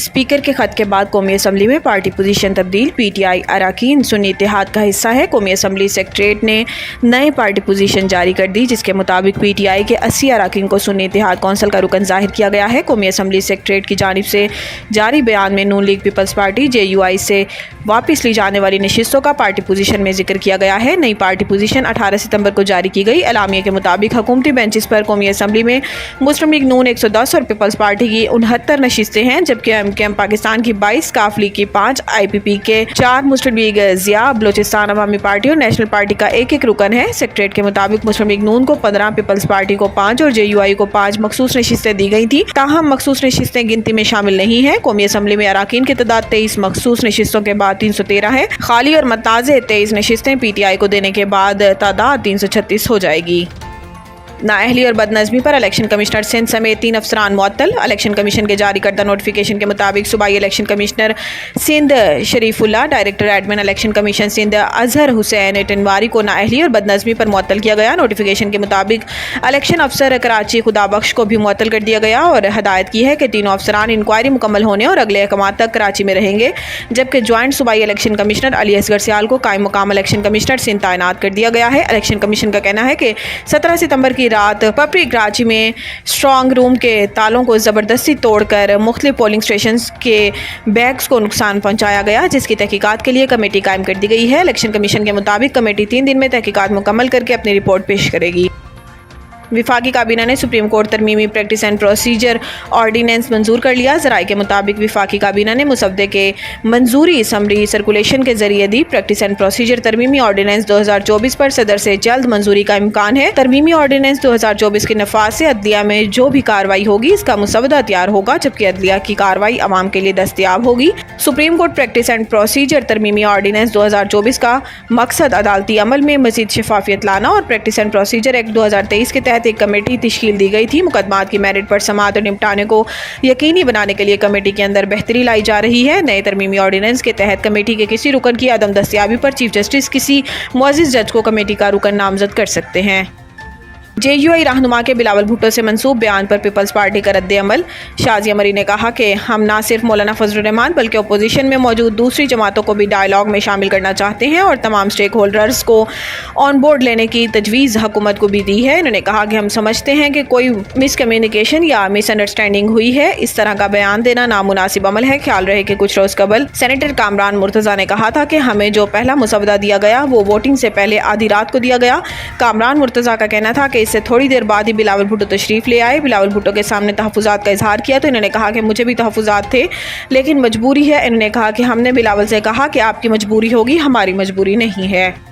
Speaker के खत के बाद कौमी असम्बली में पार्टी पोजीशन तब्दील। पीटीआई अरकान सुन्नी इत्तेहाद का हिस्सा है। कौमी असम्बली सेक्रेटरीट ने नए पार्टी पोजीशन जारी कर दी, जिसके मुताबिक पीटीआई के 80 अरकान को सुन्नी इत्तेहाद कौंसिल का रुकन जाहिर किया गया है। कौमी असम्बली सेक्रेटरीट की जानिब से जारी बयान में नून लीग पीपल्स पार्टी JUI से वापस ली जाने वाली नशिस्तों का पार्टी पोजीशन में जिक्र किया गया है। नई पार्टी पोजीशन 18 सितंबर को जारी की गई। एलामिया के मुताबिक हुकूमती बेंचेस पर कौमी असम्बली में मुस्लिम लीग नून 110 और पीपल्स पार्टी की 69 नशिस्तें हैं, जबकि एमकेएम पाकिस्तान की 22, काफ लीग की 5, IPP के 4, मुस्लिम लीग ज़िया, बलोचिस्तान अवामी पार्टी और नेशनल पार्टी का एक रुकन है। सेक्रेटरीट के मुताबिक मुस्लिम लीग नून को 15, पीपल्स पार्टी को 5 और JUI को 5 मखसूस नशिस्तें दी गई थी। ताहम मखसूस नशिस्तें गिनती में शामिल नहीं है। कौमी असम्बली में अरकान की तादाद 23 मखसूस नशिस्तों के बाद 313 है। खाली और मतनाज़े 23 नशिस्तें PTI को देने के बाद तादाद 336 हो जाएगी। नाअहली और बदनज़मी पर इलेक्शन कमिश्नर सिंध समेत 3 अफसरान मुअत्तल। इलेक्शन कमीशन के जारी करदा नोटिफिकेशन के मुताबिक सूबाई election commissioner Sindh Sharifullah, director admin election commission Sindh Azhar Hussain Tinwari को नाअहली और बदनज़मी पर मुअत्तल किया गया। नोटिफिकेशन के मुताबिक इलेक्शन अफसर कराची खुदाबख्श को भी मुअत्तल कर दिया गया और हदायत की है कि तीनों अफसरान इंक्वायरी मुकम्मल होने और अगले अहकामात तक कराची में रहेंगे, जबकि ज्वाइंट सूबाई इलेक्शन कमिश्नर अली असगर सियाल को कायम मुकाम इलेक्शन कमिश्नर सिंध तैनात कर दिया गया है। इलेक्शन कमीशन का कहना है कि 17 सितंबर की रात पपरी कराची में स्ट्रॉन्ग रूम के तालों को ज़बरदस्ती तोड़कर मुख्तलिफ पोलिंग स्टेशन के बैग्स को नुकसान पहुंचाया गया, जिसकी तहकीकात के लिए कमेटी कायम कर दी गई है। इलेक्शन कमीशन के मुताबिक कमेटी 3 दिन में तहकीकात मुकम्मल करके अपनी रिपोर्ट पेश करेगी। विफाकी काबीना ने सुप्रीम कोर्ट तरमीमी प्रैक्टिस एंड प्रोसीजर ऑर्डीनेंस मंजूर कर लिया। ज़राए के मुताबिक विफाकी काबीना ने मुसवदे के मंजूरी समरी सर्कुलेशन के जरिए दी। प्रैक्टिस एंड प्रोसीजर तरमीमी ऑर्डीनेंस 2024 पर सदर से जल्द मंजूरी का इम्कान है। तरमीमी ऑर्डीनेंस 2024 के नफाज से अदलिया में जो भी कार्रवाई होगी इसका मुसवदा तैयार होगा, जबकि अदलिया की कार्रवाई आवाम के लिए दस्तयाब होगी। Supreme court practice and procedure तरमीमी ऑर्डीनेंस 2024 का मकसद अदालती अमल में मजीद शफाफियत लाना और प्रैक्टिस एंड प्रोसीजर एक्ट 2023 के तहत एक कमेटी तश्कील दी गई थी। मुकदमात की मेरिट पर समाअत और निपटाने को यकीनी बनाने के लिए कमेटी के अंदर बेहतरी लाई जा रही है। नए तरमीमी ऑर्डिनेंस के तहत कमेटी के किसी रुकन की अदम दस्तयाबी पर चीफ जस्टिस किसी मुअज़्ज़िज़ जज को कमेटी का रुकन नामजद कर सकते हैं। JUI रहनुमा के बिलावल भुट्टो से मंसूब बयान पर पीपल्स पार्टी का रद्द अमल। शाजिया मरी ने कहा कि हम ना सिर्फ मौलाना फजलुर रहमान बल्कि अपोजिशन में मौजूद दूसरी जमातों को भी डायलॉग में शामिल करना चाहते हैं और तमाम स्टेक होल्डर्स को ऑन बोर्ड लेने की तजवीज़ हुकूमत को भी दी है। उन्होंने कहा कि हम समझते हैं कि कोई मिसकम्युनिकेशन या मिसअंडरस्टैंडिंग हुई है। इस तरह का बयान देना नामुनासिब अमल है। ख्याल रहे कि कुछ रोज़ कबल सेनेटर कामरान मुर्तज़ा ने कहा था कि हमें जो पहला मुसवदा दिया गया वो वोटिंग से पहले आधी रात को दिया गया। कामरान मुर्तज़ा का कहना था कि इससे थोड़ी देर बाद ही बिलावल भुट्टो तशरीफ ले आए। बिलावल भुट्टो के सामने तहफ़्फ़ुज़ात का इजहार किया तो इन्होंने कहा कि मुझे भी तहफ़्फ़ुज़ात थे लेकिन मजबूरी है। इन्होंने कहा कि हमने बिलावल से कहा कि आपकी मजबूरी होगी, हमारी मजबूरी नहीं है।